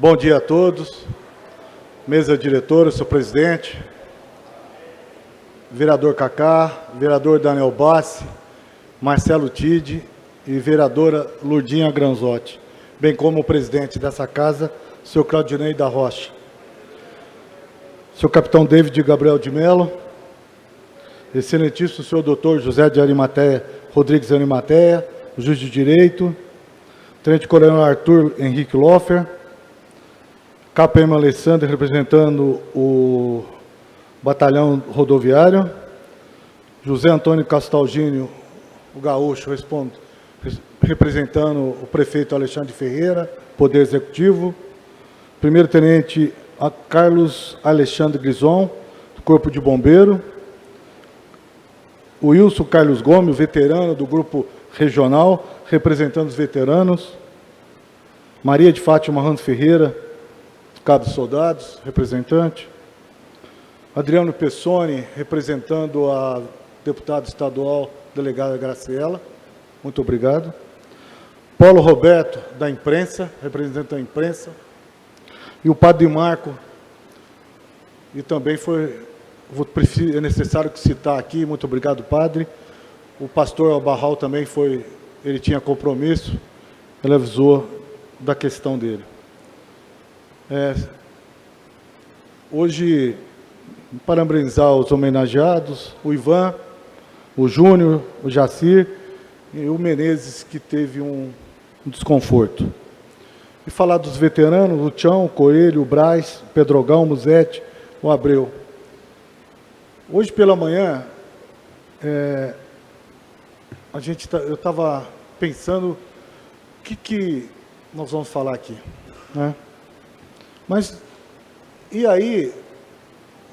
Bom dia a todos, mesa diretora, senhor presidente, vereador Cacá, vereador Daniel Bassi, Marcelo Tide e vereadora Lurdinha Granzotti, bem como o presidente dessa casa, senhor Claudinei da Rocha, senhor capitão David Gabriel de Mello, excelentíssimo senhor doutor José de Arimateia Rodrigues de Arimateia, juiz de direito, tenente coronel Arthur Henrique Loffer, KPM Alessandro, representando o batalhão rodoviário, José Antônio Castalgínio, o gaúcho, representando o prefeito Alexandre Ferreira, Poder Executivo, primeiro-tenente Carlos Alexandre Grison, do Corpo de Bombeiro, o Wilson Carlos Gomes, veterano do Grupo Regional, representando os veteranos, Maria de Fátima Ramos Ferreira, Cabo de Soldados, representante, Adriano Pessoni, representando a deputada estadual, delegada Graciela, muito obrigado, Paulo Roberto, da imprensa, representante da imprensa, e o padre Marco, e também é necessário citar aqui, muito obrigado, padre, o pastor Barral também ele tinha compromisso, ele avisou da questão dele. Hoje, parabenizar os homenageados, o Ivan, o Júnior, o Jacir e o Menezes, que teve um desconforto. E falar dos veteranos, o Tião, o Coelho, o Braz, o Pedrogão, o Musete, o Abreu. Hoje pela manhã, eu estava pensando o que nós vamos falar aqui, né? Mas, e aí,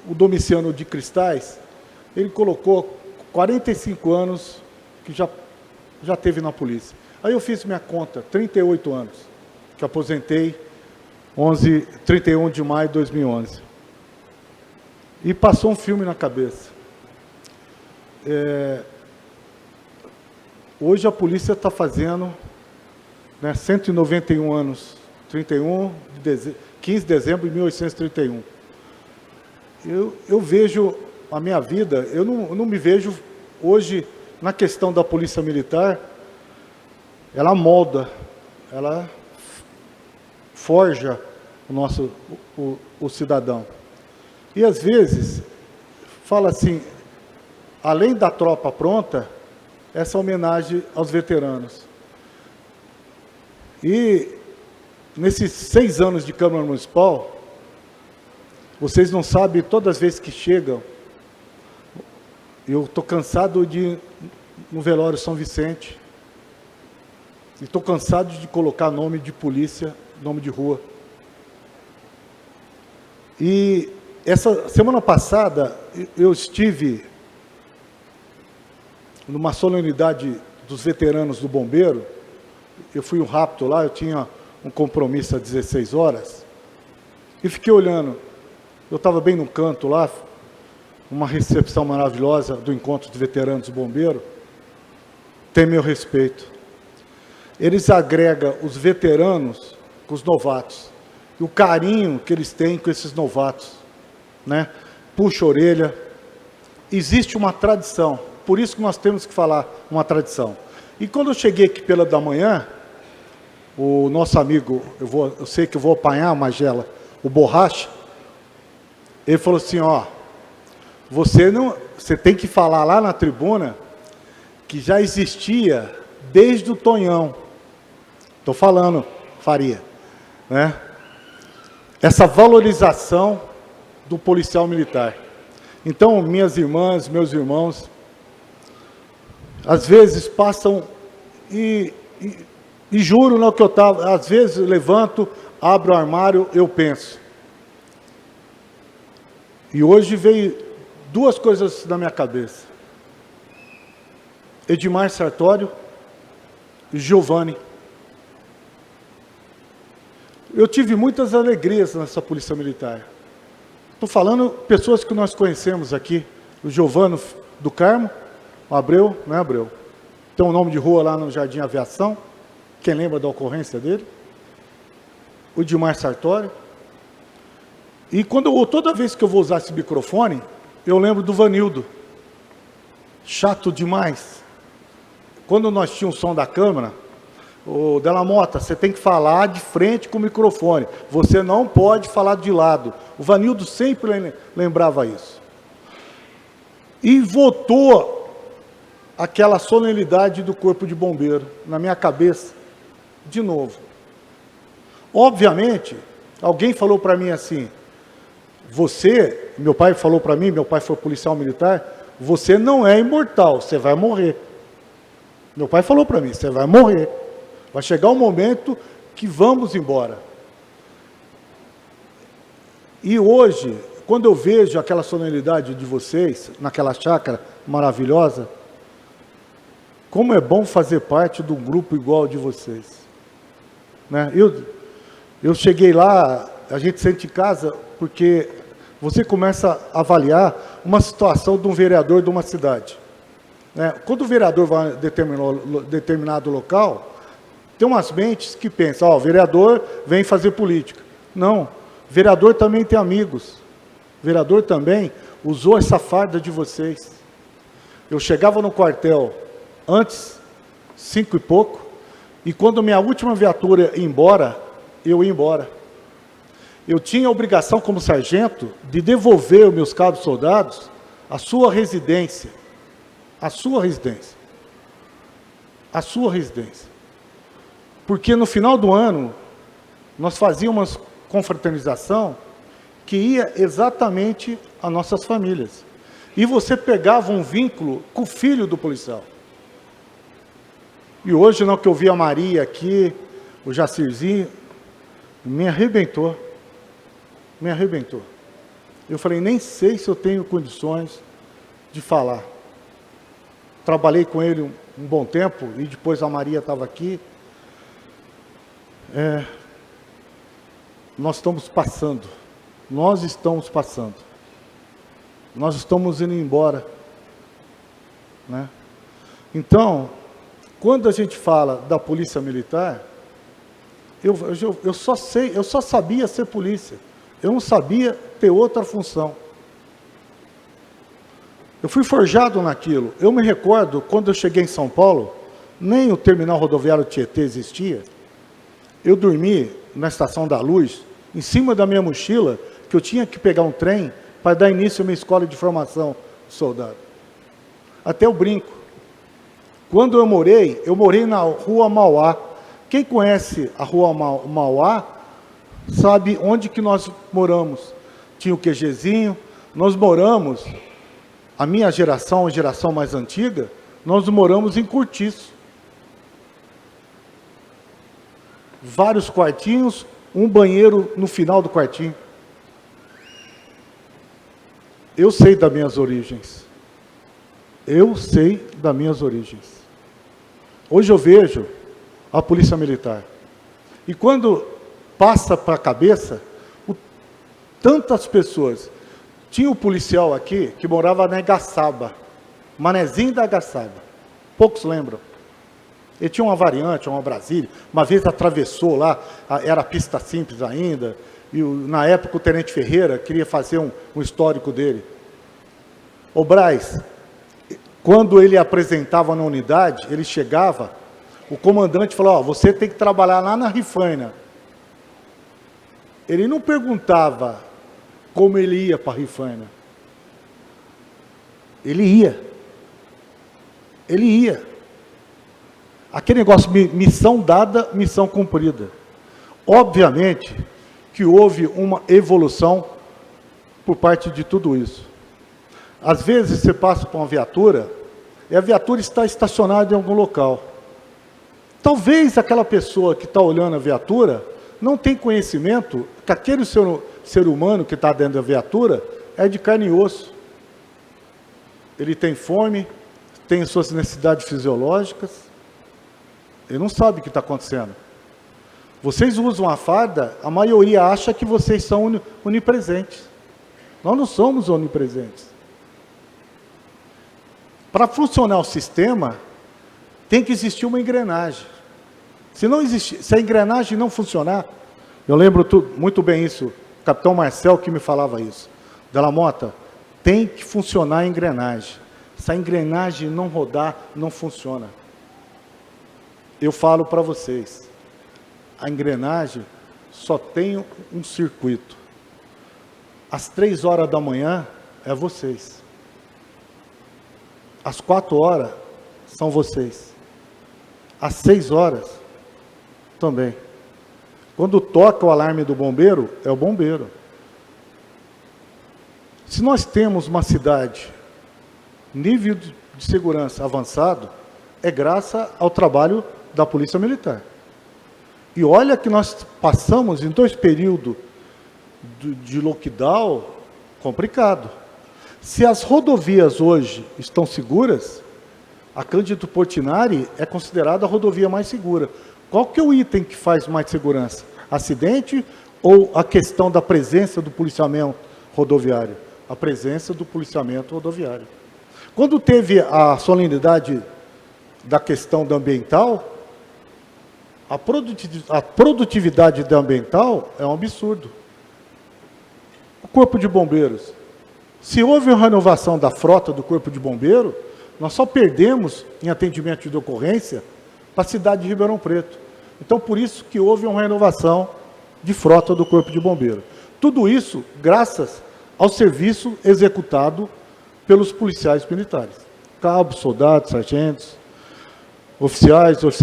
o Domiciano de Cristais, ele colocou 45 anos que já teve na polícia. Aí eu fiz minha conta, 38 anos, que aposentei 31 de maio de 2011. E passou um filme na cabeça. Hoje a polícia está fazendo 191 anos, 15 de dezembro de 1831. Eu vejo a minha vida, eu não me vejo hoje na questão da polícia militar, ela molda, ela forja o cidadão. E às vezes, fala assim, além da tropa pronta, essa homenagem aos veteranos. E nesses 6 anos de Câmara Municipal, vocês não sabem, todas as vezes que chegam, eu estou cansado de ir no velório São Vicente, e estou cansado de colocar nome de polícia, nome de rua. E essa semana passada, eu estive numa solenidade dos veteranos do Bombeiro, eu fui um rapto lá, eu tinha um compromisso às 16 horas, e fiquei olhando, eu estava bem no canto lá, uma recepção maravilhosa do encontro de veteranos do Bombeiro, tem meu respeito. Eles agregam os veteranos com os novatos, e o carinho que eles têm com esses novatos, né? Puxa a orelha, existe uma tradição, por isso que nós temos que falar uma tradição. E quando eu cheguei aqui pela da manhã, o nosso amigo, eu sei que eu vou apanhar a Magela, o Borracha, ele falou assim, você tem que falar lá na tribuna que já existia desde o Tonhão. Estou falando, Faria, né? Essa valorização do policial militar. Então, minhas irmãs, meus irmãos, às vezes passam e juro no que eu estava, às vezes eu levanto, abro o armário, eu penso. E hoje veio 2 coisas na minha cabeça. Edmar Sartório e Giovanni. Eu tive muitas alegrias nessa polícia militar. Estou falando pessoas que nós conhecemos aqui. O Giovanni do Carmo, o Abreu, não é Abreu? Tem um nome de rua lá no Jardim Aviação. Quem lembra da ocorrência dele? o Edmar Sartório. E toda vez que eu vou usar esse microfone, eu lembro do Vanildo. Chato demais. Quando nós tínhamos o som da câmera, o Della Mota, você tem que falar de frente com o microfone. Você não pode falar de lado. O Vanildo sempre lembrava isso. E voltou aquela solenidade do Corpo de Bombeiro na minha cabeça, de novo. Obviamente, alguém falou para mim assim, meu pai falou para mim, meu pai foi policial militar, você não é imortal, você vai morrer. Meu pai falou para mim, você vai morrer. Vai chegar um momento que vamos embora. E hoje, quando eu vejo aquela solenidade de vocês, naquela chácara maravilhosa, como é bom fazer parte de um grupo igual ao de vocês. Né? Eu cheguei lá, a gente sente em casa, porque você começa a avaliar uma situação de um vereador de uma cidade. Né? Quando o vereador vai a determinado local, tem umas mentes que pensam, o vereador vem fazer política. Não, o vereador também tem amigos. O vereador também usou essa farda de vocês. Eu chegava no quartel antes, 5 e pouco, e quando minha última viatura ia embora, eu ia embora. Eu tinha a obrigação, como sargento, de devolver os meus caros soldados à sua residência. À sua residência. À sua residência. Porque no final do ano, nós fazíamos uma confraternização que ia exatamente às nossas famílias. E você pegava um vínculo com o filho do policial. E hoje, não, que eu vi a Maria aqui, o Jacirzinho, me arrebentou. Me arrebentou. Eu falei, nem sei se eu tenho condições de falar. Trabalhei com ele um bom tempo, e depois a Maria estava aqui. Nós estamos passando. Nós estamos passando. Nós estamos indo embora. Né? Então, quando a gente fala da polícia militar, eu só sabia ser polícia. Eu não sabia ter outra função. Eu fui forjado naquilo. Eu me recordo, quando eu cheguei em São Paulo, nem o terminal rodoviário Tietê existia. Eu dormi na Estação da Luz, em cima da minha mochila, que eu tinha que pegar um trem para dar início à minha escola de formação de soldado. Até eu brinco. Quando eu morei na Rua Mauá. Quem conhece a Rua Mauá, sabe onde que nós moramos. Tinha o QGzinho, nós moramos, a minha geração, a geração mais antiga, nós moramos em Cortiço. Vários quartinhos, um banheiro no final do quartinho. Eu sei das minhas origens. Eu sei das minhas origens. Hoje eu vejo a Polícia Militar. E quando passa para a cabeça, tantas pessoas. Tinha um policial aqui que morava na Igaçaba, Manezinho da Igaçaba. Poucos lembram. Ele tinha uma variante, uma Brasília. Uma vez atravessou lá, era pista simples ainda. E na época o Tenente Ferreira queria fazer um histórico dele. O Braz, quando ele apresentava na unidade, ele chegava, o comandante falou, você tem que trabalhar lá na Rifaina. Ele não perguntava como ele ia para a Rifaina. Ele ia. Ele ia. Aquele negócio, missão dada, missão cumprida. Obviamente que houve uma evolução por parte de tudo isso. Às vezes você passa por uma viatura e a viatura está estacionada em algum local. Talvez aquela pessoa que está olhando a viatura não tem conhecimento que aquele ser humano que está dentro da viatura é de carne e osso. Ele tem fome, tem suas necessidades fisiológicas, ele não sabe o que está acontecendo. Vocês usam a farda, a maioria acha que vocês são onipresentes. Nós não somos onipresentes. Para funcionar o sistema, tem que existir uma engrenagem. Se a engrenagem não funcionar, Eu lembro muito bem isso, o capitão Marcel que me falava isso. Della Mota, tem que funcionar a engrenagem. Se a engrenagem não rodar, não funciona. Eu falo para vocês, a engrenagem só tem um circuito. Às 3 horas da manhã é vocês. Às 4 horas são vocês. Às 6 horas também. Quando toca o alarme do bombeiro, é o bombeiro. Se nós temos uma cidade, nível de segurança avançado, é graças ao trabalho da Polícia Militar. E olha que nós passamos em 2 períodos de lockdown complicado. Se as rodovias hoje estão seguras, a Cândido Portinari é considerada a rodovia mais segura. Qual que é o item que faz mais segurança? Acidente ou a questão da presença do policiamento rodoviário? A presença do policiamento rodoviário. Quando teve a solenidade da questão da ambiental, a produtividade da ambiental é um absurdo. O Corpo de Bombeiros. Se houve uma renovação da frota do Corpo de Bombeiro, nós só perdemos em atendimento de ocorrência para a cidade de Ribeirão Preto. Então, por isso que houve uma renovação de frota do Corpo de Bombeiro. Tudo isso graças ao serviço executado pelos policiais militares. Cabos, soldados, sargentos, oficiais, os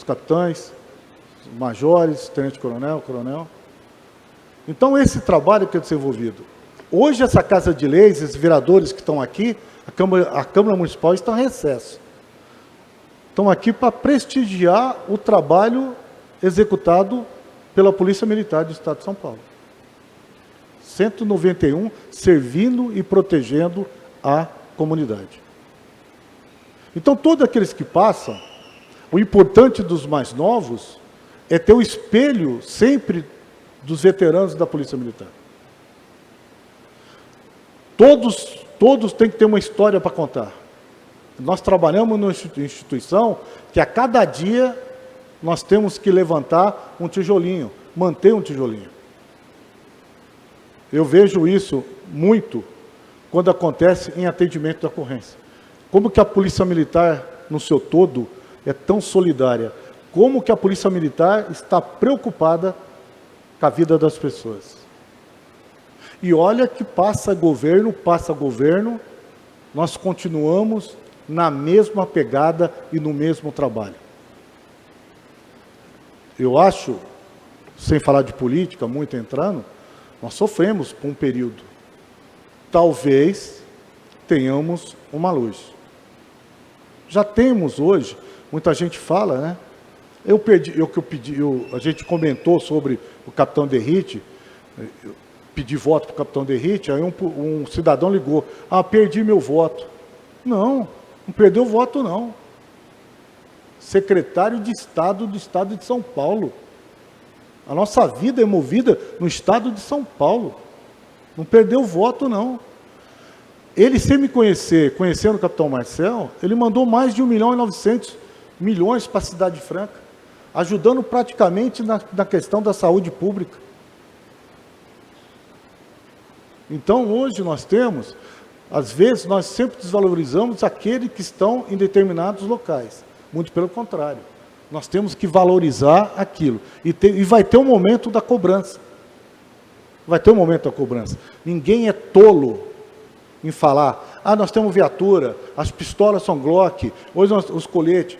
capitães, os majores, tenente-coronel, coronel. Então, esse trabalho que é desenvolvido. Hoje, essa Casa de Leis, esses vereadores que estão aqui, a Câmara Municipal está em recesso. Estão aqui para prestigiar o trabalho executado pela Polícia Militar do Estado de São Paulo. 191 servindo e protegendo a comunidade. Então, todos aqueles que passam, o importante dos mais novos é ter o espelho sempre dos veteranos da Polícia Militar. Todos têm que ter uma história para contar. Nós trabalhamos numa instituição que a cada dia nós temos que levantar um tijolinho, manter um tijolinho. Eu vejo isso muito quando acontece em atendimento de ocorrência. Como que a Polícia Militar, no seu todo, é tão solidária? Como que a Polícia Militar está preocupada com a vida das pessoas? E olha que passa governo, nós continuamos na mesma pegada e no mesmo trabalho. Eu acho, sem falar de política, muito entrando, nós sofremos por um período. Talvez tenhamos uma luz. Já temos hoje, muita gente fala, né? A gente comentou sobre o capitão Derrite, eu pedi voto para o capitão Derrite, aí um cidadão ligou, perdi meu voto. Não perdeu o voto, não. Secretário de Estado do Estado de São Paulo. A nossa vida é movida no Estado de São Paulo. Não perdeu o voto, não. Ele, sem me conhecer, conhecendo o capitão Marcel, ele mandou mais de 1.900.000.000 para a Cidade Franca, ajudando praticamente na questão da saúde pública. Então, hoje nós temos, às vezes, nós sempre desvalorizamos aqueles que estão em determinados locais. Muito pelo contrário. Nós temos que valorizar aquilo. E vai ter um momento da cobrança. Vai ter um momento da cobrança. Ninguém é tolo em falar, nós temos viatura, as pistolas são Glock, hoje os coletes.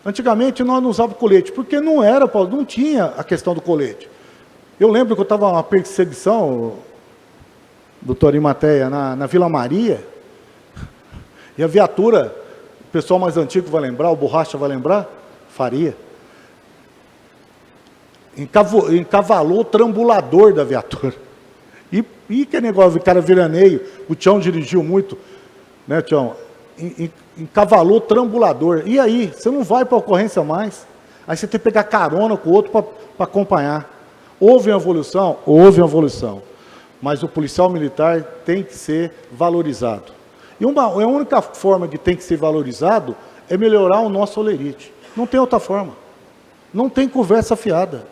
Antigamente nós não usávamos colete, porque não tinha a questão do colete. Eu lembro que eu estava numa perseguição, doutor Imateia, na Vila Maria, e a viatura, o pessoal mais antigo vai lembrar, o Borracha vai lembrar, Faria, encavalou o trambulador da viatura. E que negócio, o cara veraneio, o Tião dirigiu muito, né, Tião? EncavalouTrambulador. E aí? Você não vai para a ocorrência mais. Aí você tem que pegar carona com o outro para acompanhar. Houve uma evolução? Houve uma evolução. Mas o policial militar tem que ser valorizado. E a única forma que tem que ser valorizado é melhorar o nosso olerite. Não tem outra forma. Não tem conversa fiada.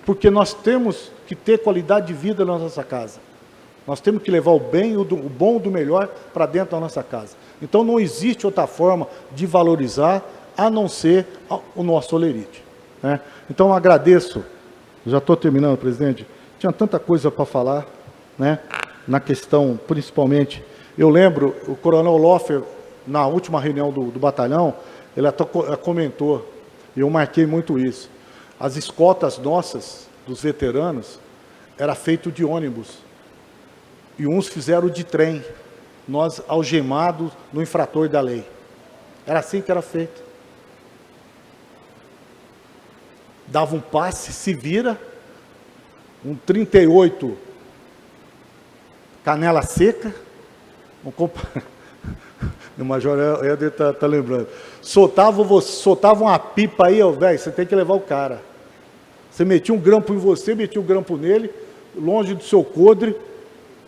Porque nós temos que ter qualidade de vida na nossa casa. Nós temos que levar o bem, o bom, do melhor para dentro da nossa casa. Então não existe outra forma de valorizar a não ser o nosso Olerite, né? Então eu agradeço, já estou terminando, presidente, tinha tanta coisa para falar, né? Na questão, principalmente, eu lembro, o coronel Loffer, na última reunião do batalhão, ele até comentou, e eu marquei muito isso, as escoltas nossas, dos veteranos, era feito de ônibus, e uns fizeram de trem, nós algemados no infrator da lei. Era assim que era feito. Dava um passe, se vira, um 38, canela seca, o Major Éder está lembrando, soltava uma pipa aí, velho, você tem que levar o cara. Você metia um grampo em você, metia um grampo nele, longe do seu codre,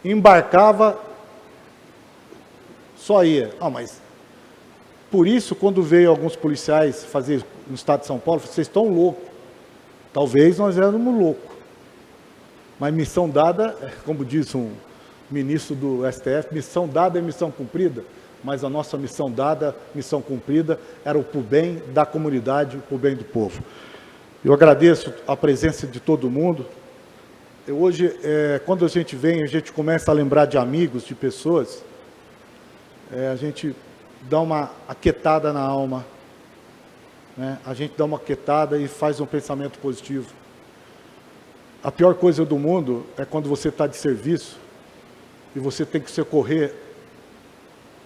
embarcava, só ia. Mas por isso, quando veio alguns policiais fazer no estado de São Paulo, vocês estão loucos. Talvez nós éramos loucos. Mas missão dada, como disse um ministro do STF, missão dada é missão cumprida. Mas a nossa missão dada, missão cumprida, era o bem da comunidade, o bem do povo. Eu agradeço a presença de todo mundo. Hoje, quando a gente vem, a gente começa a lembrar de amigos, de pessoas, a gente dá uma aquietada na alma, né? A gente dá uma aquietada e faz um pensamento positivo. A pior coisa do mundo é quando você está de serviço e você tem que socorrer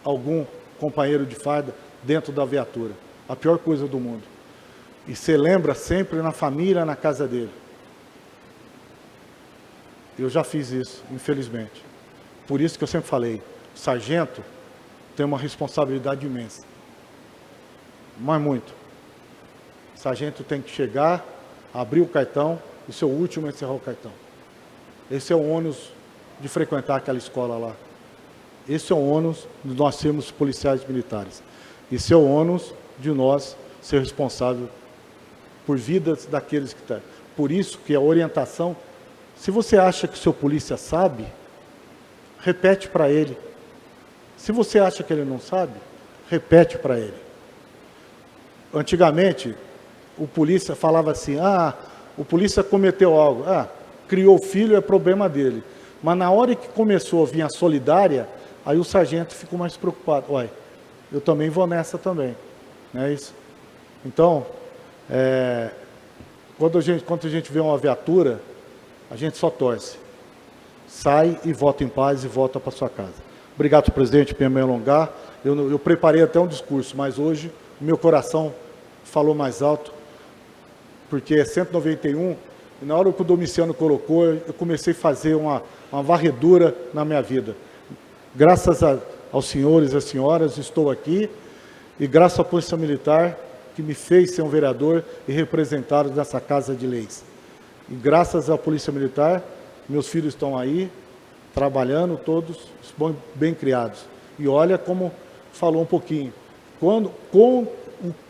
algum companheiro de farda dentro da viatura. A pior coisa do mundo. E você lembra sempre na família, na casa dele. Eu já fiz isso, infelizmente. Por isso que eu sempre falei, o sargento tem uma responsabilidade imensa. Mas muito. O sargento tem que chegar, abrir o cartão e ser o último a encerrar o cartão. Esse é o ônus de frequentar aquela escola lá. Esse é o ônus de nós sermos policiais militares. Esse é o ônus de nós ser responsável por vidas daqueles que estão. Por isso que a orientação, se você acha que o seu polícia sabe, repete para ele. Se você acha que ele não sabe, repete para ele. Antigamente, o polícia falava assim, o polícia cometeu algo, criou filho, é problema dele. Mas na hora que começou a vir a solidária, aí o sargento ficou mais preocupado. Eu também vou nessa também. Não é isso? Então, quando a gente vê uma viatura, a gente só torce. Sai e volta em paz e volta para sua casa. Obrigado, presidente, por me alongar. Eu preparei até um discurso, mas hoje o meu coração falou mais alto, porque é 191, e na hora que o Domiciano colocou, eu comecei a fazer uma varredura na minha vida. Graças aos senhores e às senhoras, estou aqui, e graças à Polícia Militar, que me fez ser um vereador e representado nessa Casa de Leis. E graças à Polícia Militar, meus filhos estão aí, trabalhando, todos bem criados. E olha como falou um pouquinho, o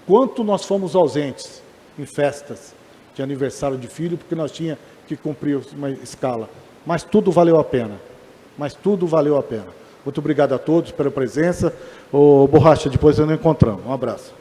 quanto nós fomos ausentes em festas de aniversário de filho, porque nós tínhamos que cumprir uma escala. Mas tudo valeu a pena. Muito obrigado a todos pela presença. Borracha, depois nos encontramos. Um abraço.